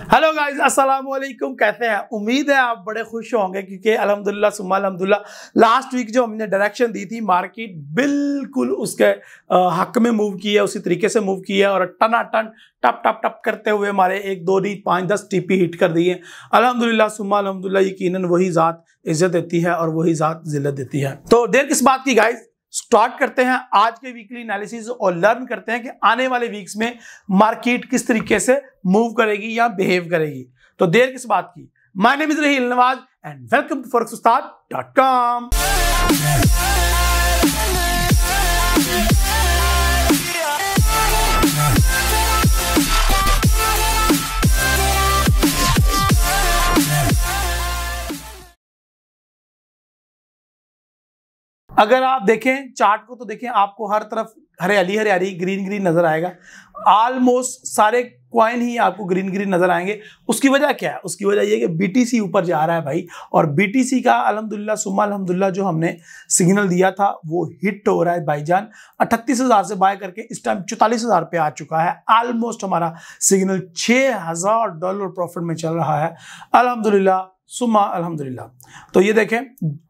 Hello guys, अस्सलाम वालेकुम। कैसे हैं? उम्मीद है आप बड़े खुश होंगे क्योंकि अल्हम्दुलिल्लाह सुम्मा अल्हम्दुलिल्लाह लास्ट वीक जो हमने डायरेक्शन दी थी, मार्केट बिल्कुल उसके हक में मूव की है, उसी तरीके से मूव की है और टनाटन टप टप टप करते हुए हमारे 1 2 नहीं 5 10 टीपी हिट कर दिए। अल्हम्दुलिल्लाह सुम्मा अल्हम्दुलिल्लाह, यकीनन वही ज़ात इज्जत देती है और वही ज़ात जिल्लत देती है। तो देर किस बात की गाइस, स्टार्ट करते हैं आज के वीकली एनालिसिस और लर्न करते हैं कि आने वाले वीक्स में मार्केट किस तरीके से मूव करेगी या बिहेव करेगी। तो देर किस बात की। My name is Raheel Nawaz and welcome to forex-ustad.com। अगर आप देखें चार्ट को तो देखें, आपको हर तरफ हरियाली हरियाली ग्रीन ग्रीन नजर आएगा। ऑलमोस्ट सारे कॉइन ही आपको ग्रीन ग्रीन नजर आएंगे। उसकी वजह क्या है? उसकी वजह यह कि बीटीसी ऊपर जा रहा है भाई, और बीटीसी का अल्हम्दुलिल्लाह सुम्मा अल्हम्दुलिल्लाह जो हमने सिग्नल दिया था वो हिट हो रहा है भाईजान। 38,000 से बाय करके इस टाइम 44,000 पे आ चुका है। ऑलमोस्ट हमारा सिग्नल $6,000 प्रॉफिट में चल रहा है अल्हम्दुलिल्लाह सुम्मा अल्हम्दुलिल्लाह। तो ये देखें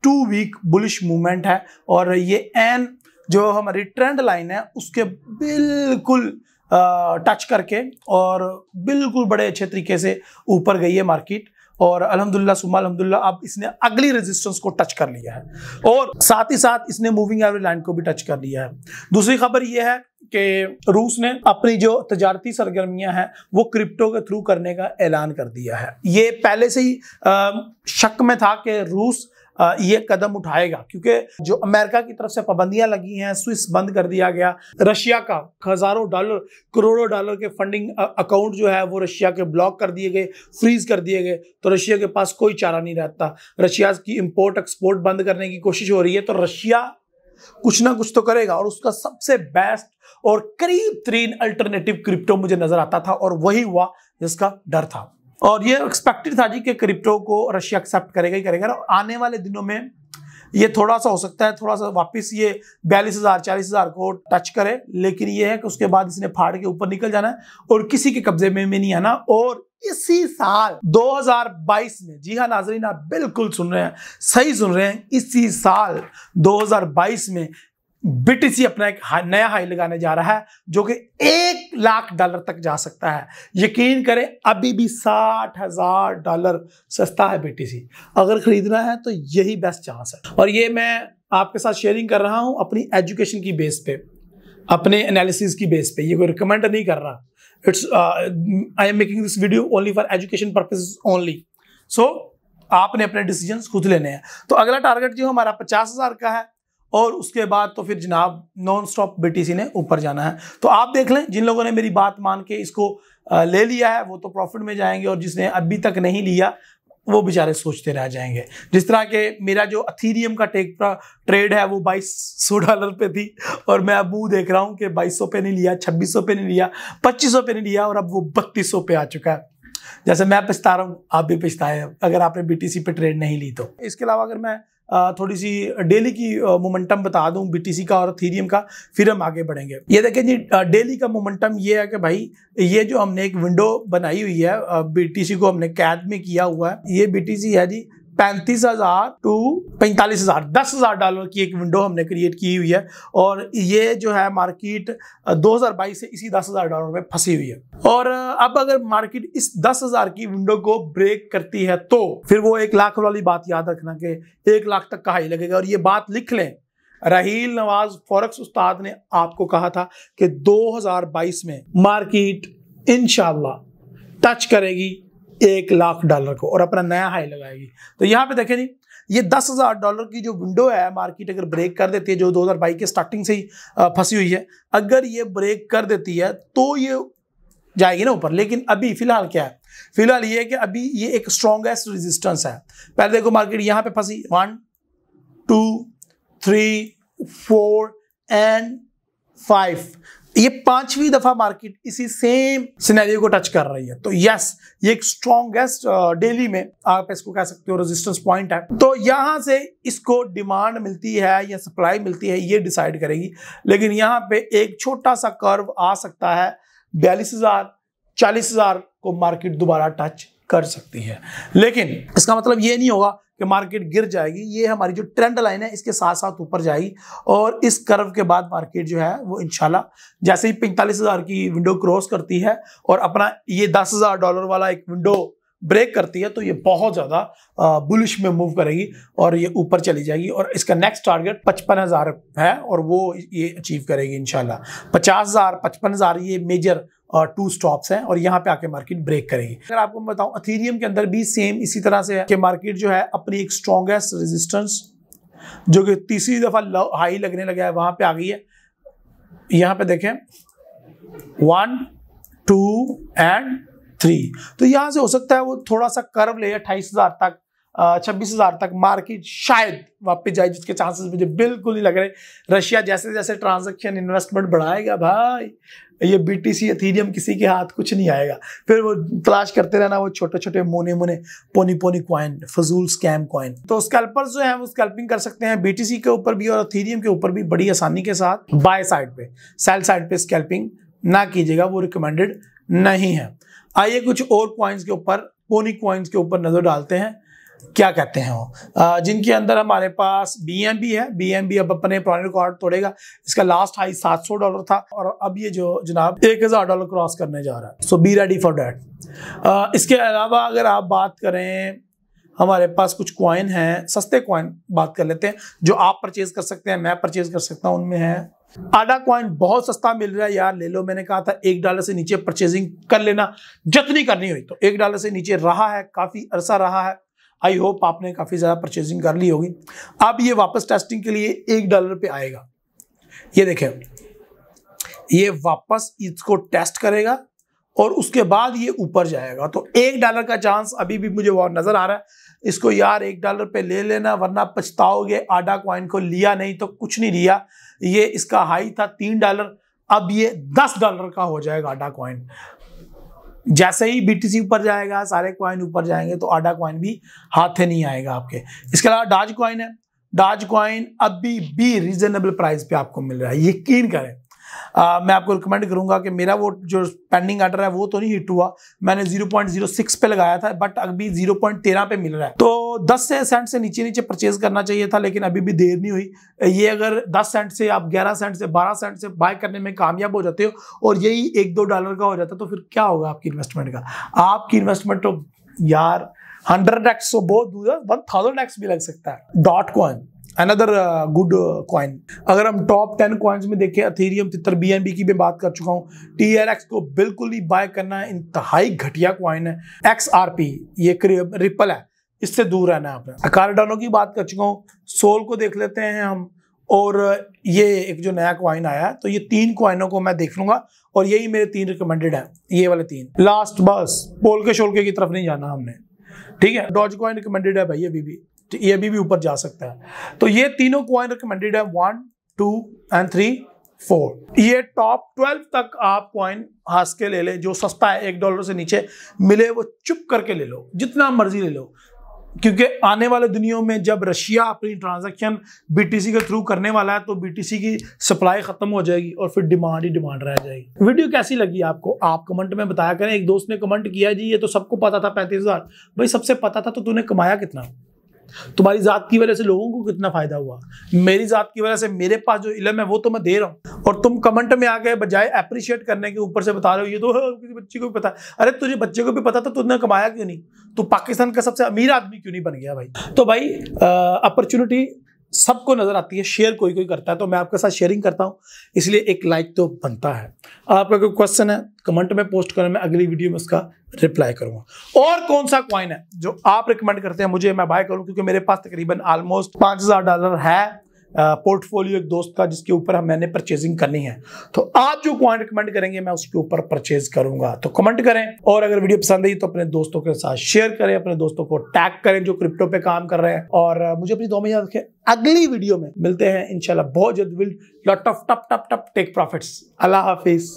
2 वीक बुलिश मूवमेंट है और ये एन जो हमारी ट्रेंड लाइन है उसके बिल्कुल टच करके और बिल्कुल बड़े अच्छे तरीके से ऊपर गई है मार्केट और अल्हम्दुलिल्लाह सुम्मा अल्हम्दुलिल्लाह अब इसने अगली रेजिस्टेंस को टच कर लिया है और साथ ही साथ इसने मूविंग एवरेज लाइन को भी टच कर लिया है। दूसरी खबर यह है कि रूस ने अपनी जो तजारती सरगर्मियां हैं वो क्रिप्टो के थ्रू करने का ऐलान कर दिया है। ये पहले से ही शक में था कि रूस ये कदम उठाएगा क्योंकि जो अमेरिका की तरफ से पाबंदियां लगी हैं, स्विस बंद कर दिया गया, रशिया का हजारों डॉलर करोड़ों डॉलर के फंडिंग अकाउंट जो है वो रशिया के ब्लॉक कर दिए गए, फ्रीज कर दिए गए। तो रशिया के पास कोई चारा नहीं रहता। रशिया की इंपोर्ट एक्सपोर्ट बंद करने की कोशिश हो रही है, तो रशिया कुछ ना कुछ तो करेगा और उसका सबसे बेस्ट और करीब तरीन अल्टरनेटिव क्रिप्टो मुझे नजर आता था और वही हुआ जिसका डर था। और ये एक्सपेक्टेड था जी कि क्रिप्टो को रशिया एक्सेप्ट करेगा ही करेगा और आने वाले दिनों में ये थोड़ा सा हो सकता है, थोड़ा सा वापस ये 42,000 40,000 को टच करे, लेकिन ये है कि उसके बाद इसने फाड़ के ऊपर निकल जाना है और किसी के कब्जे में नहीं आना। और इसी साल 2022 में, जी हाँ नाजरीन आप बिल्कुल सुन रहे हैं, सही सुन रहे हैं, इसी साल 2022 में बीटीसी अपना एक नया हाई लगाने जा रहा है जो कि $1,00,000 तक जा सकता है। यकीन करें अभी भी $60,000 सस्ता है बीटीसी। अगर खरीदना है तो यही बेस्ट चांस है और ये मैं आपके साथ शेयरिंग कर रहा हूं अपनी एजुकेशन की बेस पे, अपने एनालिसिस की बेस पे। ये कोई रिकमेंड नहीं कर रहा। It's I am making this video only for education purposes only. So आपने अपने डिसीजंस खुद लेने हैं। तो अगला टारगेट जो हमारा 50,000 का है और उसके बाद तो फिर जनाब नॉन स्टॉप बीटीसी ने ऊपर जाना है। तो आप देख लें, जिन लोगों ने मेरी बात मान के इसको ले लिया है वो तो प्रॉफिट में जाएंगे और जिसने अभी तक नहीं लिया वो बेचारे सोचते रह जाएंगे। जिस तरह के मेरा जो अथीरियम का ट्रेड है वो $2,200 पे थी और मैं अब वो देख रहा हूँ कि 2,200 पे नहीं लिया, 2,600 पे नहीं लिया, 2,500 पे नहीं लिया और अब वो 3,200 पे आ चुका है। जैसे मैं पछता रहा हूँ आप भी पछताए अगर आपने बीटीसी पे ट्रेड नहीं ली तो। इसके अलावा अगर मैं थोड़ी सी डेली की मोमेंटम बता दूं बीटीसी का और इथेरियम का, फिर हम आगे बढ़ेंगे। ये देखें जी, डेली का मोमेंटम ये है कि भाई ये जो हमने एक विंडो बनाई हुई है बीटीसी को हमने कैद में किया हुआ है। ये बीटीसी है जी 35,000 to 45,000, $10,000 की एक विंडो हमने क्रिएट की हुई है और ये जो है मार्केट 2022 से इसी $10,000 में फंसी हुई है। और अब अगर मार्केट इस 10,000 की विंडो को ब्रेक करती है तो फिर वो 1,00,000 वाली बात याद रखना कि 1,00,000 तक का हाई लगेगा। और ये बात लिख लें, रहील नवाज फॉरेक्स उस्ताद ने आपको कहा था कि 2022 में मार्केट इंशाल्लाह टच करेगी $1,00,000 को और अपना नया हाई लगाएगी। तो यहाँ पे देखें जी, ये $10,000 की जो विंडो है मार्केट अगर ब्रेक कर देती है, जो 2022 के स्टार्टिंग से ही फंसी हुई है, अगर ये ब्रेक कर देती है तो ये जाएगी ना ऊपर। लेकिन अभी फिलहाल क्या है? फिलहाल ये है कि अभी ये एक स्ट्रॉन्गेस्ट रेजिस्टेंस है। पहले देखो मार्केट यहाँ पे फंसी 1 2 3 4 एंड 5, ये 5वीं दफा मार्केट इसी सेम सिनेरियो को टच कर रही है। तो यस, ये एक स्ट्रॉन्गेस्ट डेली में आप इसको कह सकते हो रेजिस्टेंस पॉइंट है। तो यहां से इसको डिमांड मिलती है या सप्लाई मिलती है ये डिसाइड करेगी। लेकिन यहाँ पे एक छोटा सा कर्व आ सकता है 42,000 40,000 को मार्केट दोबारा टच कर सकती है। लेकिन इसका मतलब ये नहीं होगा कि मार्केट गिर जाएगी। ये हमारी जो ट्रेंड लाइन है इसके साथ साथ ऊपर जाएगी और इस कर्व के बाद मार्केट जो है वो इंशाल्लाह जैसे ही 45,000 की विंडो क्रॉस करती है और अपना ये $10,000 वाला एक विंडो ब्रेक करती है तो ये बहुत ज्यादा बुलिश में मूव करेगी और ये ऊपर चली जाएगी और इसका नेक्स्ट टारगेट 55,000 है और वो ये अचीव करेगी इंशाल्लाह। 50,000 55,000 ये मेजर 2 स्टॉप्स हैं और यहाँ पे आके मार्केट ब्रेक करेगी। अगर आपको मैं बताऊं एथेरियम के अंदर भी सेम इसी तरह से है कि मार्केट जो है अपनी एक स्ट्रॉन्गेस्ट रेजिस्टेंस जो कि तीसरी दफा हाई लगने लगा है वहां पे आ गई है। यहाँ पे देखें 1 2 एंड 3, तो यहां से हो सकता है वो थोड़ा सा कर्व ले 28,000 तक 26,000 तक मार्केट शायद वापस जाए, जिसके चांसेस मुझे बिल्कुल नहीं लग रहे। रशिया जैसे जैसे ट्रांजैक्शन इन्वेस्टमेंट बढ़ाएगा भाई ये BTC एथेरियम किसी के हाथ कुछ नहीं आएगा। फिर वो तलाश करते रहना वो छोटे छोटे मोने पोनी कॉइन, फजूल स्कैम कॉइन। तो स्कैल्पर्स जो है वो स्कैल्पिंग कर सकते हैं BTC के ऊपर भी और एथेरियम के ऊपर भी बड़ी आसानी के साथ। बाय साइड पे, सेल साइड पे स्कैल्पिंग ना कीजिएगा, वो रिकमेंडेड नहीं है। आइए कुछ और कॉइन्स के ऊपर, पोनी कॉइन्स के ऊपर नजर डालते हैं क्या कहते हैं वो, जिनके अंदर हमारे पास BNB है। BNB अब अपने पुराने रिकॉर्ड तोड़ेगा। इसका लास्ट हाई $700 था और अब ये जो जनाब $1,000 क्रॉस करने जा रहा है। सो बी रेडी फॉर दैट। इसके अलावा अगर आप बात करें हमारे पास कुछ कॉइन हैं, सस्ते कॉइन बात कर लेते हैं जो आप परचेज कर सकते हैं, मैं परचेज कर सकता हूं। उनमें है आडा कॉइन, बहुत सस्ता मिल रहा है यार, ले लो। मैंने कहा था $1 से नीचे परचेजिंग कर लेना जितनी करनी हुई, तो $1 से नीचे रहा है, काफी अरसा रहा है। आई होप आपने काफी ज्यादा परचेजिंग कर ली होगी। अब ये वापस टेस्टिंग के लिए $1 पे आएगा। ये देखें, ये वापस इसको टेस्ट करेगा और उसके बाद ये ऊपर जाएगा। तो $1 का चांस अभी भी मुझे वो नजर आ रहा है। इसको यार $1 पे ले लेना वरना पछताओगे। आडा कॉइन को लिया नहीं तो कुछ नहीं लिया। ये इसका हाई था $3, अब ये $10 का हो जाएगा आडा कॉइन। जैसे ही BTC ऊपर जाएगा सारे कॉइन ऊपर जाएंगे तो आडा कॉइन भी हाथ में नहीं आएगा आपके। इसके अलावा डाज कॉइन है। डाज कॉइन अभी भी रीजनेबल प्राइस पे आपको मिल रहा है, यकीन करें। मैं आपको रिकमेंड करूंगा कि मेरा वो जो पेंडिंग ऑर्डर है वो तो नहीं हिट हुआ, मैंने 0.06 पे लगाया था बट अभी 0.13 पे मिल रहा है। तो 10 सेंट से नीचे परचेज करना चाहिए था, लेकिन अभी भी देर नहीं हुई। ये अगर 10 सेंट से आप 11 सेंट से 12 सेंट से बाय करने में कामयाब हो जाते हो और यही $1-2 का हो जाता तो फिर क्या होगा आपकी इन्वेस्टमेंट का। आपकी इन्वेस्टमेंट तो यार 100x तो बहुत दूर, 1000x भी लग सकता है। Dot coin another good coin. अगर हम टॉप 10 कॉइन्स में देखें, एथेरियम, तितर, BNB की भी बात कर चुका हूं। TRX को बिल्कुल ही बाय करना है, इंतहाई घटिया कॉइन है। XRP ये रिपल है, इससे दूर रहना है आपने। कार्डानो की बात कर चुका हूं। सोल को देख लेते हैं हम, और ये एक जो नया कॉइन आया है, तो ये 3 कॉइनों को मैं देख लूंगा और यही मेरे 3 रिकमेंडेड है, ये वाले 3 लास्ट। बस पोल के की तरफ नहीं जाना हमने, ठीक है। डॉज कॉइन रिकमेंडेड है भाई, ये अभी भी ऊपर जा सकता है। तो ये तीनों कॉइन रिकमेंडेड है, 1 2 एंड 3 4। ये टॉप 12 तक आप कॉइन हंस के ले ले, जो सस्ता है $1 से नीचे मिले वो चुप करके ले लो, जितना मर्जी ले लो। क्योंकि आने वाले दुनियों में जब रशिया अपनी ट्रांजैक्शन BTC के थ्रू करने वाला है तो BTC की सप्लाई खत्म हो जाएगी और फिर डिमांड ही डिमांड रह जाएगी। वीडियो कैसी लगी आपको, आप कमेंट में बताया करें। एक दोस्त ने कमेंट किया जी ये तो सबको पता था 35,000। भाई सबसे पता था तो तूने कमाया कितना? तुम्हारी जात की वजह से लोगों को कितना फायदा हुआ? मेरी जात की वजह से मेरे पास जो इल्म है वो तो मैं दे रहा हूँ, और तुम कमेंट में आके बजाय अप्रिशिएट करने के ऊपर से बता रहे हो ये तो किसी बच्चे को भी पता है। अरे तुझे बच्चे को भी पता था, तुमने कमाया क्यों नहीं? तू पाकिस्तान का सबसे अमीर आदमी क्यों नहीं बन गया भाई? तो भाई अपॉर्चुनिटी सबको नजर आती है, शेयर कोई कोई करता है, तो मैं आपके साथ शेयरिंग करता हूं, इसलिए एक लाइक तो बनता है। आपका कोई क्वेश्चन है कमेंट में पोस्ट करें, मैं अगली वीडियो में उसका रिप्लाई करूंगा। और कौन सा कॉइन है जो आप रिकमेंड करते हैं मुझे, मैं बाय करूं, क्योंकि मेरे पास तकरीबन ऑलमोस्ट $5,000 है पोर्टफोलियो एक दोस्त का, जिसके ऊपर मैंने परचेजिंग करनी है। तो आप जो कॉइन रिकमेंड करेंगे मैं उसके ऊपर परचेज करूंगा। तो कमेंट करें, और अगर वीडियो पसंद आई तो अपने दोस्तों के साथ शेयर करें, अपने दोस्तों को टैग करें जो क्रिप्टो पे काम कर रहे हैं, और मुझे अपनी दुआ में याद रखें। अगली वीडियो में मिलते हैं इंशाल्लाह बहुत जल्द। Will lot of top take profits. अल्लाह हाफिज।